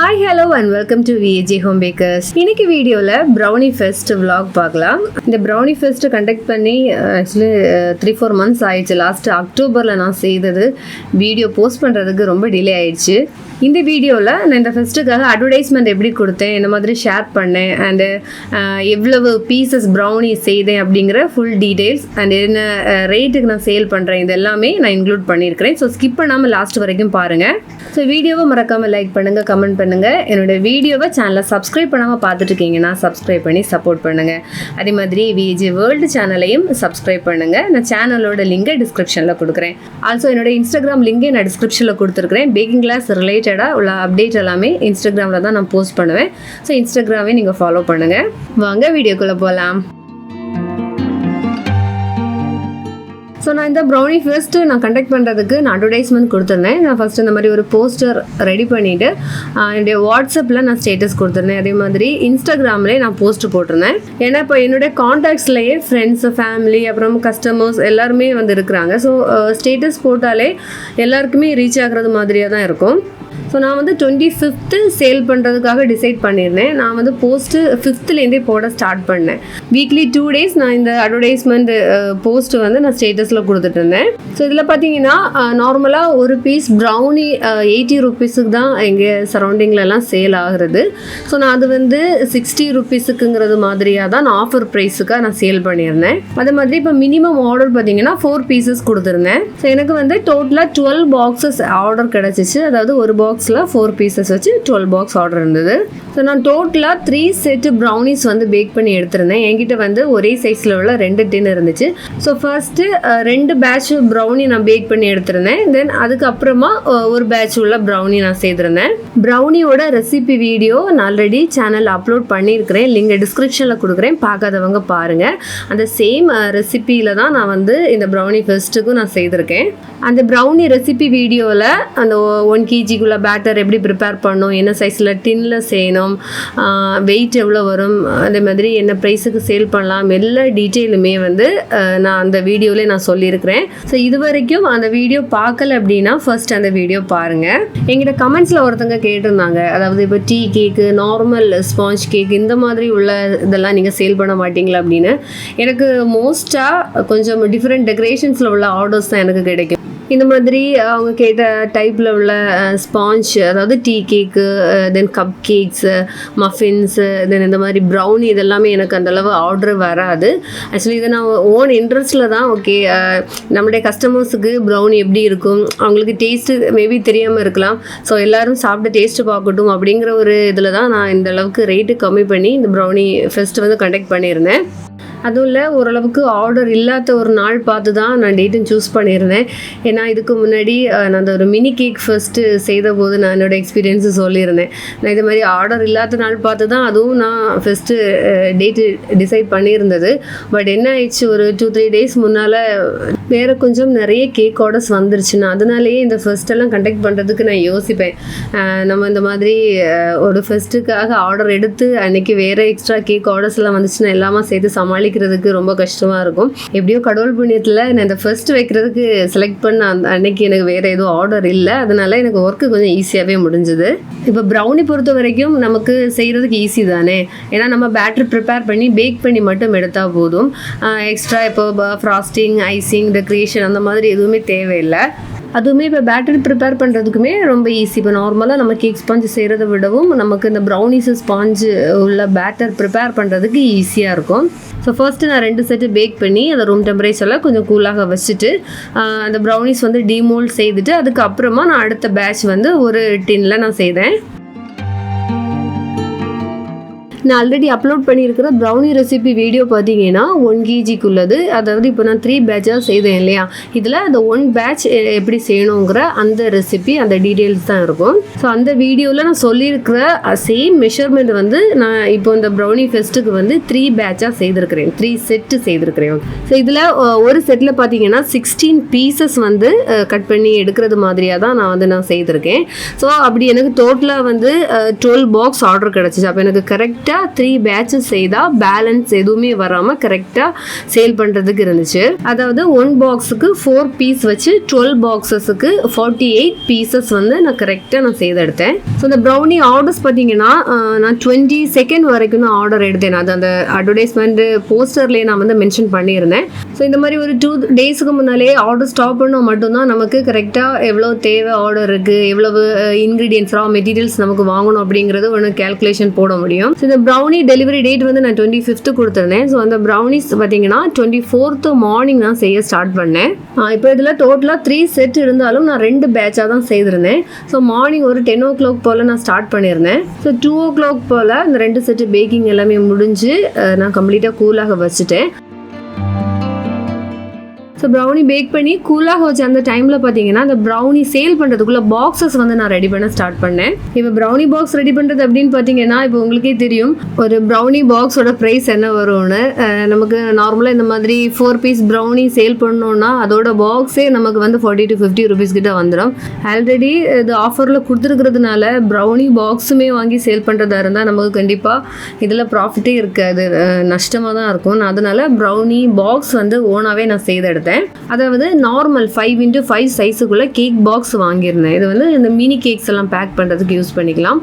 Hi, hello and welcome to VAG Home Bakers. இன்னைக்கு வீடியோவில் Brownie Fest vlog பார்க்கலாம். இந்த Brownie Fest கண்டக்ட் பண்ணி ஆக்சுவலி 3-4 months ஆயிடுச்சு. லாஸ்ட் அக்டோபரில் நான் செய்தது வீடியோ போஸ்ட் பண்ணுறதுக்கு ரொம்ப டிலே ஆயிடுச்சு. இந்த வீடியோவில் நான் இந்த ஃபெஸ்ட்டுக்காக அட்வர்டைஸ்மெண்ட் எப்படி கொடுத்தேன், இந்த மாதிரி ஷேர் பண்ணேன் அண்டு எவ்வளவு பீசஸ் ப்ரௌனி செய்தேன் அப்படிங்கிற ஃபுல் டீட்டெயில்ஸ் அண்ட் என்ன ரேட்டுக்கு நான் சேல் பண்ணுறேன் இது எல்லாமே நான் இன்க்ளூட் பண்ணியிருக்கிறேன். ஸோ ஸ்கிப் பண்ணாமல் லாஸ்ட் வரைக்கும் பாருங்கள். ஸோ வீடியோவை மறக்காமல் லைக் பண்ணுங்கள், கமெண்ட் பண்ணுங்கள். என்னோடய வீடியோவை சேனலை சப்ஸ்கிரைப் பண்ணாமல் பார்த்துட்டு இருக்கீங்கன்னா சப்ஸ்கிரைப் பண்ணி சப்போர்ட் பண்ணுங்கள். அதே மாதிரி விஜே வேர்ல்டு சேனலையும் சப்ஸ்கிரைப் பண்ணுங்கள். நான் சேனலோட லிங்கை டிஸ்கிரிப்ஷனில் கொடுக்குறேன். ஆல்சோ என்னோட இன்ஸ்டாகிராம் லிங்கை நான் டிஸ்கிரிப்ஷனில் கொடுத்துருக்குறேன். பேக்கிங் கிளாஸ் ரிலேட்டடாக உள்ள அப்டேட் எல்லாமே இன்ஸ்டாகிராமில் தான் நான் போஸ்ட் பண்ணுவேன். ஸோ இன்ஸ்டாகிராமே நீங்கள் ஃபாலோ பண்ணுங்கள். வாங்க வீடியோக்குள்ளே போகலாம். ஸோ நான் இந்த ப்ரௌனி ஃபெஸ்ட்டு நான் கண்டக்ட் பண்ணுறதுக்கு நான் அட்வர்டைஸ்மெண்ட் கொடுத்துருந்தேன். நான் ஃபஸ்ட்டு இந்த மாதிரி ஒரு போஸ்டர் ரெடி பண்ணிவிட்டு என்னுடைய வாட்ஸ்அப்பில் நான் ஸ்டேட்டஸ் கொடுத்துருந்தேன். அதே மாதிரி இன்ஸ்டாகிராம்லேயே நான் போஸ்ட்டு போட்டிருந்தேன். ஏன்னா இப்போ என்னுடைய காண்டாக்ட்ஸ்லேயே ஃப்ரெண்ட்ஸு, ஃபேமிலி, அப்புறம் கஸ்டமர்ஸ் எல்லாருமே வந்து இருக்கிறாங்க. ஸோ ஸ்டேட்டஸ் போட்டாலே எல்லாருக்குமே ரீச் ஆகிறது மாதிரியாக தான் இருக்கும். ஸோ நான் வந்து 25th சேல் பண்ணுறதுக்காக டிசைட் பண்ணியிருந்தேன். நான் வந்து போஸ்ட்டு 5th போட ஸ்டார்ட் பண்ணேன். வீக்லி 2 days நான் இந்த அட்வர்டைஸ்மெண்ட் போஸ்ட்டு வந்து நான் ஸ்டேட்டஸில் கொடுத்துட்டு இருந்தேன். ஸோ இதில் பார்த்தீங்கன்னா நார்மலாக ஒரு பீஸ் ப்ரௌனி 80 rupeesக்கு தான் எங்கே சரௌண்டிங்லலாம் சேல் ஆகுறது. ஸோ நான் அது வந்து 60 rupeesக்குங்கிறது மாதிரியாக தான் நான் ஆஃபர் ப்ரைஸுக்காக நான் சேல் பண்ணியிருந்தேன். அதே மாதிரி இப்போ மினிமம் ஆர்டர் பார்த்தீங்கன்னா 4 pieces கொடுத்துருந்தேன். ஸோ எனக்கு வந்து டோட்டலாக 12 boxes ஆர்டர் கிடச்சிச்சு. அதாவது ஒரு பாக்ஸில் 4 pieces வச்சு 12 box ஆர்டர் இருந்தது. ஸோ நான் டோட்டலாக 3 set ப்ரௌனிஸ் வந்து பேக் பண்ணி எடுத்திருந்தேன். என்கிட்ட வந்து ஒரே சைஸில் உள்ள 2 tin இருந்துச்சு. ஸோ ஃபர்ஸ்ட்டு 2 batch ப்ரௌனி நான் பேக் பண்ணி எடுத்திருந்தேன். தென் அதுக்கப்புறமா ஒரு பேட்ச் உள்ள ப்ரௌனி நான் செய்திருந்தேன். ப்ரௌனியோட ரெசிபி வீடியோ நான் ஆல்ரெடி சேனல் அப்லோட் பண்ணியிருக்கிறேன். லிங்க் டிஸ்கிரிப்ஷனில் கொடுக்குறேன், பார்க்காதவங்க பாருங்கள். அந்த சேம் ரெசிப்பியில் தான் நான் வந்து இந்த ப்ரௌனி ஃபெஸ்ட்டுக்கும் நான் செய்திருக்கேன். அந்த ப்ரௌனி ரெசிபி வீடியோவில் அந்த 1 kg பேட்டர் எப்படி ப்ரிப்பேர் பண்ணணும், என்ன சைஸில் டின்னில் செய்யணும், வெயிட் எவ்வளோ வரும், அதே மாதிரி என்ன ப்ரைஸுக்கு சேல் பண்ணலாம், எல்லா டீட்டெயிலுமே வந்து நான் அந்த வீடியோவிலே நான் சொல்லியிருக்கிறேன். ஸோ இது வரைக்கும் அந்த வீடியோ பார்க்கல அப்படின்னா ஃபர்ஸ்ட் அந்த வீடியோ பாருங்கள். எங்கிட்ட கமெண்ட்ஸில் ஒருத்தங்க கேட்டிருந்தாங்க, அதாவது இப்போ டீ கேக்கு, நார்மல் ஸ்பாஞ்ச் கேக் இந்த மாதிரி உள்ள இதெல்லாம் நீங்கள் சேல் பண்ண மாட்டீங்களா அப்படின்னு. எனக்கு மோஸ்ட்டாக கொஞ்சம் டிஃப்ரெண்ட் டெக்கரேஷன்ஸில் உள்ள ஆர்டர்ஸ் தான் எனக்கு கிடைக்கும். இந்த மாதிரி அவங்க கேட்ட டைப்பில் உள்ள ஸ்பாஞ்ச், அதாவது டீ கேக்கு, தென் கப் கேக்ஸு, மஃபின்ஸு, தென் இந்த மாதிரி ப்ரௌனி இதெல்லாமே எனக்கு அந்தளவு ஆர்டர் வராது. ஆக்சுவலி இதை நான் ஓன் இன்ட்ரெஸ்ட்டில் தான் ஓகே நம்மளுடைய கஸ்டமர்ஸுக்கு ப்ரௌனி எப்படி இருக்கும், அவங்களுக்கு டேஸ்ட்டு மேபி தெரியாமல் இருக்கலாம். ஸோ எல்லோரும் சாப்பிட்டு டேஸ்ட்டு பார்க்கட்டும் அப்படிங்கிற ஒரு இதில் தான் நான் இந்த அளவுக்கு ரேட்டு கம்மி பண்ணி இந்த ப்ரௌனி ஃபெஸ்ட் வந்து கண்டக்ட் பண்ணியிருந்தேன். அதுவும் இல்லை, ஓரளவுக்கு ஆர்டர் இல்லாத ஒரு நாள் பார்த்து தான் நான் டேட்டும் சூஸ் பண்ணியிருந்தேன். ஏன்னா இதுக்கு முன்னாடி நான் அந்த ஒரு மினி கேக் ஃபஸ்ட்டு செய்த போது நான் என்னோடய எக்ஸ்பீரியன்ஸு சொல்லியிருந்தேன். நான் இது மாதிரி ஆர்டர் இல்லாத நாள் பார்த்து தான் அதுவும் நான் ஃபஸ்ட்டு டேட்டு டிசைட் பண்ணியிருந்தது. பட் என்ன ஆயிடுச்சு, ஒரு 2-3 days முன்னால் வேறு கொஞ்சம் நிறைய கேக் ஆர்டர்ஸ் வந்துருச்சுன்னா அதனாலேயே இந்த ஃபெஸ்ட்டெல்லாம் கண்டக்ட் பண்ணுறதுக்கு நான் யோசிப்பேன். நம்ம இந்த மாதிரி ஒரு ஃபெஸ்ட்டுக்காக ஆர்டர் எடுத்து அன்றைக்கி வேறு எக்ஸ்ட்ரா கேக் ஆர்டர்ஸ்லாம் வந்துச்சுன்னா எல்லாமே சேர்த்து சமாளிக்கிறதுக்கு ரொம்ப கஷ்டமாக இருக்கும். எப்படியோ கடவுள் புண்ணியத்தில் நான் இந்த ஃபர்ஸ்ட் வைக்கிறதுக்கு செலக்ட் பண்ண அன்னைக்கு எனக்கு வேறு எதுவும் ஆர்டர் இல்லை. அதனால் எனக்கு ஒர்க்கு கொஞ்சம் ஈஸியாகவே முடிஞ்சுது. இப்போ ப்ரௌனி பொறுத்த வரைக்கும் நமக்கு செய்கிறதுக்கு ஈஸி தானே. ஏன்னா நம்ம பேட்டர் ப்ரிப்பேர் பண்ணி பேக் பண்ணி மட்டும் எடுத்தால் போதும். எக்ஸ்ட்ரா இப்போ ஃப்ராஸ்டிங், ஐசிங், டெக்கரேஷன் அந்த மாதிரி எதுவுமே தேவையில்லை. அதுவுமே இப்போ பேட்டரி ப்ரிப்பேர் பண்ணுறதுக்குமே ரொம்ப ஈஸி. இப்போ நார்மலாக நம்ம கேக் ஸ்பாஞ்சு செய்கிறத விடவும் நமக்கு இந்த ப்ரௌனிஸ் ஸ்பாஞ்சு உள்ள பேட்டர் ப்ரிப்பேர் பண்ணுறதுக்கு ஈஸியாக இருக்கும். ஸோ ஃபர்ஸ்ட்டு நான் 2 செட்டு பேக் பண்ணி அதை ரூம் டெம்பரேச்சரில் கொஞ்சம் கூலாக வச்சுட்டு அந்த ப்ரௌனிஸ் வந்து டீமோல்ட் செய்துட்டு அதுக்கப்புறமா நான் அடுத்த பேட்ச் வந்து ஒரு டின்னில் நான் செய்தேன். நான் ஆல்ரெடி அப்லோட் பண்ணியிருக்கிற ப்ரௌனி ரெசிபி வீடியோ பார்த்தீங்கன்னா 1 kgக்குள்ளது. அதாவது இப்போ நான் 3 batches செய்தேன் இல்லையா, இதில் அந்த 1 batch எப்படி செய்யணுங்கிற அந்த ரெசிபி, அந்த டீட்டெயில்ஸ் தான் இருக்கும். ஸோ அந்த வீடியோவில் நான் சொல்லியிருக்கிற சேம் மெஷர்மெண்ட் வந்து நான் இப்போ இந்த ப்ரௌனி ஃபெஸ்ட்டுக்கு வந்து 3 batches செய்திருக்கிறேன், 3 set செய்திருக்கிறேன். ஸோ இதில் ஒரு செட்டில் பார்த்தீங்கன்னா 16 pieces வந்து கட் பண்ணி எடுக்கிறது மாதிரியாக தான் நான் செய்திருக்கேன். ஸோ அப்படி எனக்கு டோட்டலாக வந்து 12 box ஆர்டர் கிடச்சிச்சு. அப்போ எனக்கு கரெக்டாக கரெக்டாக 3 பேட்சஸ் செய்தால் பேலன்ஸ் எதுவுமே வராமல் கரெக்டாக சேல் பண்ணுறதுக்கு இருந்துச்சு. அதாவது 1 பாக்ஸுக்கு 4 பீஸ் வச்சு 12 பாக்ஸஸுக்கு 48 பீசஸ் வந்து நான் கரெக்டாக செய்து எடுத்தேன். ஸோ இந்த ப்ரௌனி ஆர்டர்ஸ் பார்த்தீங்கன்னா நான் 22 வரைக்கும் தான் ஆர்டர் எடுத்தேன். அது அந்த அட்வர்டைஸ்மெண்ட் போஸ்டர்லேயே நான் வந்து மென்ஷன் பண்ணியிருந்தேன். ஸோ இந்த மாதிரி ஒரு 2 டேஸுக்கு முன்னாலே ஆர்டர் ஸ்டாப் பண்ணால் மட்டும்தான் நமக்கு கரெக்டாக எவ்வளோ தேவை ஆர்டர் இருக்குது, எவ்வளவு இன்க்ரீடியன்ஸ் ரா மெட்டீரியல்ஸ் நமக்கு வாங்கணும் அப்படிங்கிறது ஒன்று கேல்குலேஷன் போட முடியும். ஸோ இந்த ப்ரௌனி டெலிவரி டேட் வந்து நான் 25th கொடுத்துருந்தேன். ஸோ அந்த ப்ரௌனிஸ் பார்த்தீங்கன்னா 24th மார்னிங் தான் செய்ய ஸ்டார்ட் பண்ணேன். இப்போ இதில் டோட்டலாக 3 செட் இருந்தாலும் நான் 2 பேட்சாக தான் செய்திருந்தேன். ஸோ மார்னிங் ஒரு 10 o'clock போல் நான் ஸ்டார்ட் பண்ணியிருந்தேன். ஸோ 2 o'clock போல் இந்த 2 செட்டு பேக்கிங் எல்லாமே முடிஞ்சு நான் கம்ப்ளீட்டாக கூலாக வச்சுட்டேன். ஸோ ப்ரௌனி பேக் பண்ணி கூலாக வச்ச அந்த டைமில் பார்த்தீங்கன்னா அந்த ப்ரௌனி சேல் பண்ணுறதுக்குள்ள பாக்ஸஸ் வந்து நான் ரெடி பண்ண ஸ்டார்ட் பண்ணேன். இப்போ ப்ரௌனி பாக்ஸ் ரெடி பண்ணுறது அப்படின்னு பார்த்தீங்கன்னா இப்போ உங்களுக்கே தெரியும் ஒரு ப்ரௌனி பாக்ஸோட ப்ரைஸ் என்ன வரும்னு. நமக்கு நார்மலாக இந்த மாதிரி 4 பீஸ் ப்ரௌனி சேல் பண்ணோன்னா அதோட பாக்ஸே நமக்கு வந்து 40 to 50 rupees கிட்ட வந்துடும். ஆல்ரெடி இது ஆஃபரில் கொடுத்துருக்கிறதுனால ப்ரௌனி பாக்ஸுமே வாங்கி சேல் பண்ணுறதா இருந்தால் நமக்கு கண்டிப்பாக இதில் ப்ராஃபிட்டே இருக்காது, நஷ்டமாக தான் இருக்கும். நான் அதனால் ப்ரௌனி பாக்ஸ் வந்து ஓனாகவே நான் செய்து எடுத்தேன். அதாவது நார்மல் 5x5 சைஸுக்குள்ள கேக் பாக்ஸ் வாங்கியிருந்தேன். இது வந்து இந்த மினி கேக்ஸ் எல்லாம் பேக் பண்ணுறதுக்கு யூஸ் பண்ணிக்கலாம்.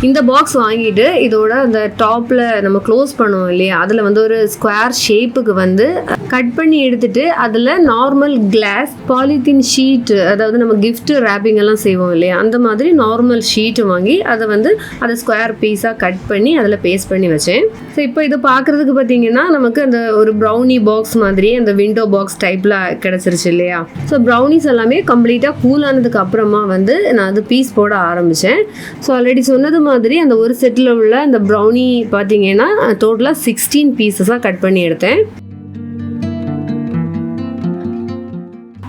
இந்த பாக்ஸ் வாங்கிட்டு இதோட அந்த டாப்பில் நம்ம க்ளோஸ் பண்ணுவோம் இல்லையா, அதில் வந்து ஒரு ஸ்கொயர் ஷேப்புக்கு வந்து கட் பண்ணி எடுத்துட்டு அதில் நார்மல் கிளாஸ் பாலித்தீன் ஷீட், அதாவது நம்ம கிஃப்ட் ரேப்பிங் எல்லாம் செய்வோம் இல்லையா, அந்த மாதிரி நார்மல் ஷீட் வாங்கி அதை வந்து அதை ஸ்கொயர் பீஸாக கட் பண்ணி அதில் பேஸ்ட் பண்ணி வச்சேன். ஸோ இப்போ இது பார்க்குறதுக்கு பார்த்தீங்கன்னா நமக்கு அந்த ஒரு ப்ரௌனி பாக்ஸ் மாதிரி அந்த விண்டோ பாக்ஸ் டைப்பில் கிடச்சிருச்சு இல்லையா. ஸோ ப்ரௌனிஸ் எல்லாமே கம்ப்ளீட்டாக கூல் ஆனதுக்கு அப்புறமா வந்து நான் அது பீஸ் போட ஆரம்பித்தேன். ஸோ ஆல்ரெடி சொன்னது மாதிரி அந்த ஒரு செட்டில் உள்ள அந்த ப்ரௌனி பார்த்தீங்கன்னா டோட்டலாக 16 பீசஸாக கட் பண்ணி எடுத்தேன்.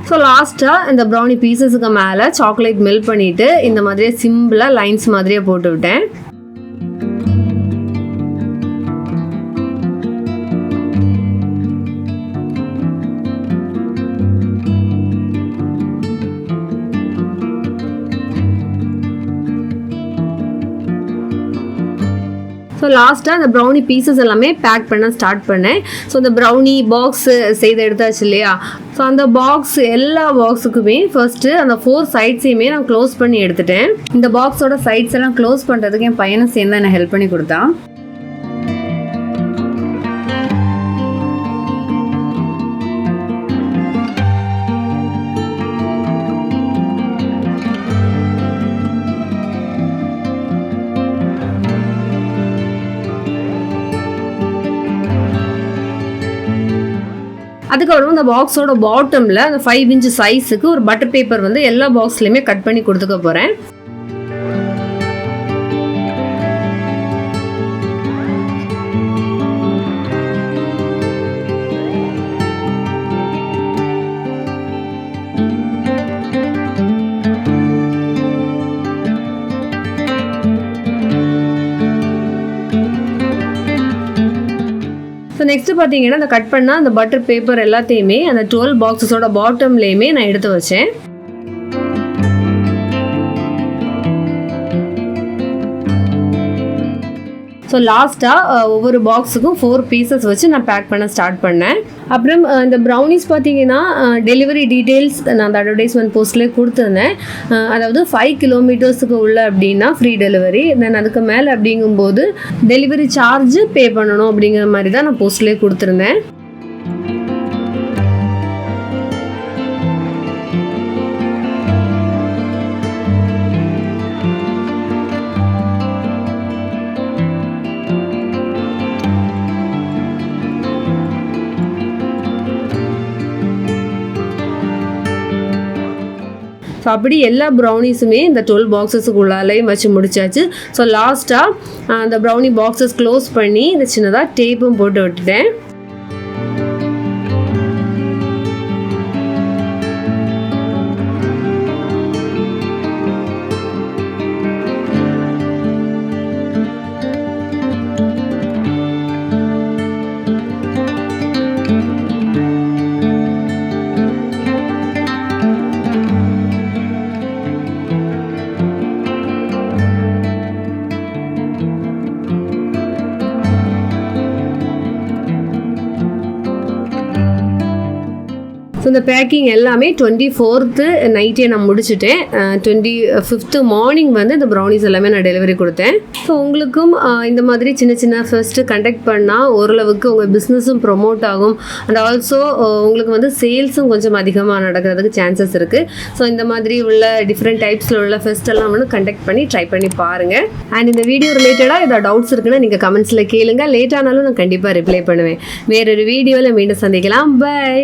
ஸோ லாஸ்ட்டாக இந்த ப்ரௌனி பீசஸுக்கு மேலே சாக்லேட் மெல்ட் பண்ணிவிட்டு இந்த மாதிரியே சிம்பிளாக லைன்ஸ் மாதிரியே போட்டு விட்டேன். ஸோ லாஸ்ட்டாக அந்த ப்ரௌனி பீசஸ் எல்லாமே பேக் பண்ண ஸ்டார்ட் பண்ணேன். ஸோ அந்த ப்ரௌனி பாக்ஸ் செய்து எடுத்தாச்சு இல்லையா. ஸோ அந்த பாக்ஸ் எல்லா பாக்ஸுக்குமே ஃபர்ஸ்ட்டு அந்த 4 சைட்ஸையுமே நான் க்ளோஸ் பண்ணி எடுத்துட்டேன். இந்த பாக்ஸோட சைட்ஸ் எல்லாம் க்ளோஸ் பண்ணுறதுக்கு என் பையனை சேர்ந்து எனக்கு ஹெல்ப் பண்ணி கொடுத்தான். அதுக்கப்புறம் அந்த பாக்ஸோட பாட்டமில் அந்த 5 சைஸுக்கு ஒரு பட்டர் பேப்பர் வந்து எல்லா பாக்ஸ்லையுமே கட் பண்ணி கொடுத்துக்க போகிறேன். ஸோ நெக்ஸ்ட்டு பார்த்தீங்கன்னா அந்த கட் பண்ணால் அந்த பட்டர் பேப்பர் எல்லாத்தையுமே அந்த 12 பாக்ஸஸோட பாட்டம்லேயுமே நான் எடுத்து வச்சேன். ஸோ லாஸ்ட்டாக ஒவ்வொரு பாக்ஸுக்கும் 4 பீசஸ் வச்சு நான் பேக் பண்ண ஸ்டார்ட் பண்ணேன். அப்புறம் இந்த ப்ரௌனிஸ் பார்த்தீங்கன்னா டெலிவரி டீட்டெயில்ஸ் நான் அந்த அட்வர்டைஸ்மெண்ட் போஸ்ட்லேயே கொடுத்துருந்தேன். அதாவது 5 கிலோமீட்டர்ஸுக்கு உள்ள அப்படின்னா ஃப்ரீ டெலிவரி, தென் அதுக்கு மேலே அப்படிங்கும்போது டெலிவரி சார்ஜ் பே பண்ணணும் அப்படிங்கிற மாதிரி தான் நான் போஸ்ட்லேயே கொடுத்துருந்தேன். ஸோ அப்படி எல்லா ப்ரௌனிஸுமே இந்த 12 பாக்ஸஸுக்குள்ளாலையும் வச்சு முடிச்சாச்சு. ஸோ லாஸ்ட்டாக அந்த ப்ரௌனி பாக்ஸஸ் க்ளோஸ் பண்ணி இந்த சின்னதாக டேப்பும் போட்டு விட்டுட்டேன். இந்த பேக்கிங் எல்லாமே 24th நைட்டே நான் முடிச்சுட்டேன். 25th மார்னிங் வந்து இந்த ப்ரௌனிஸ் எல்லாமே நான் டெலிவரி கொடுத்தேன். ஸோ உங்களுக்கும் இந்த மாதிரி சின்ன சின்ன ஃபர்ஸ்ட்டு கண்டக்ட் பண்ணால் ஓரளவுக்கு உங்கள் பிஸ்னஸும் ப்ரொமோட் ஆகும். அண்ட் ஆல்சோ உங்களுக்கு வந்து சேல்ஸும் கொஞ்சம் அதிகமாக நடக்கிறதுக்கு சான்சஸ் இருக்குது. ஸோ இந்த மாதிரி உள்ள டிஃப்ரெண்ட் டைப்ஸில் உள்ள ஃபெஸ்ட் எல்லாம் வந்து கண்டக்ட் பண்ணி ட்ரை பண்ணி பாருங்கள். அண்ட் இந்த வீடியோ ரிலேட்டடாக ஏதாவது டவுட்ஸ் இருக்குன்னா நீங்கள் கமெண்ட்ஸில் கேளுங்க. லேட் ஆனாலும் நான் கண்டிப்பாக ரிப்ளை பண்ணுவேன். வேறொரு வீடியோவில் மீண்டும் சந்திக்கலாம். பை.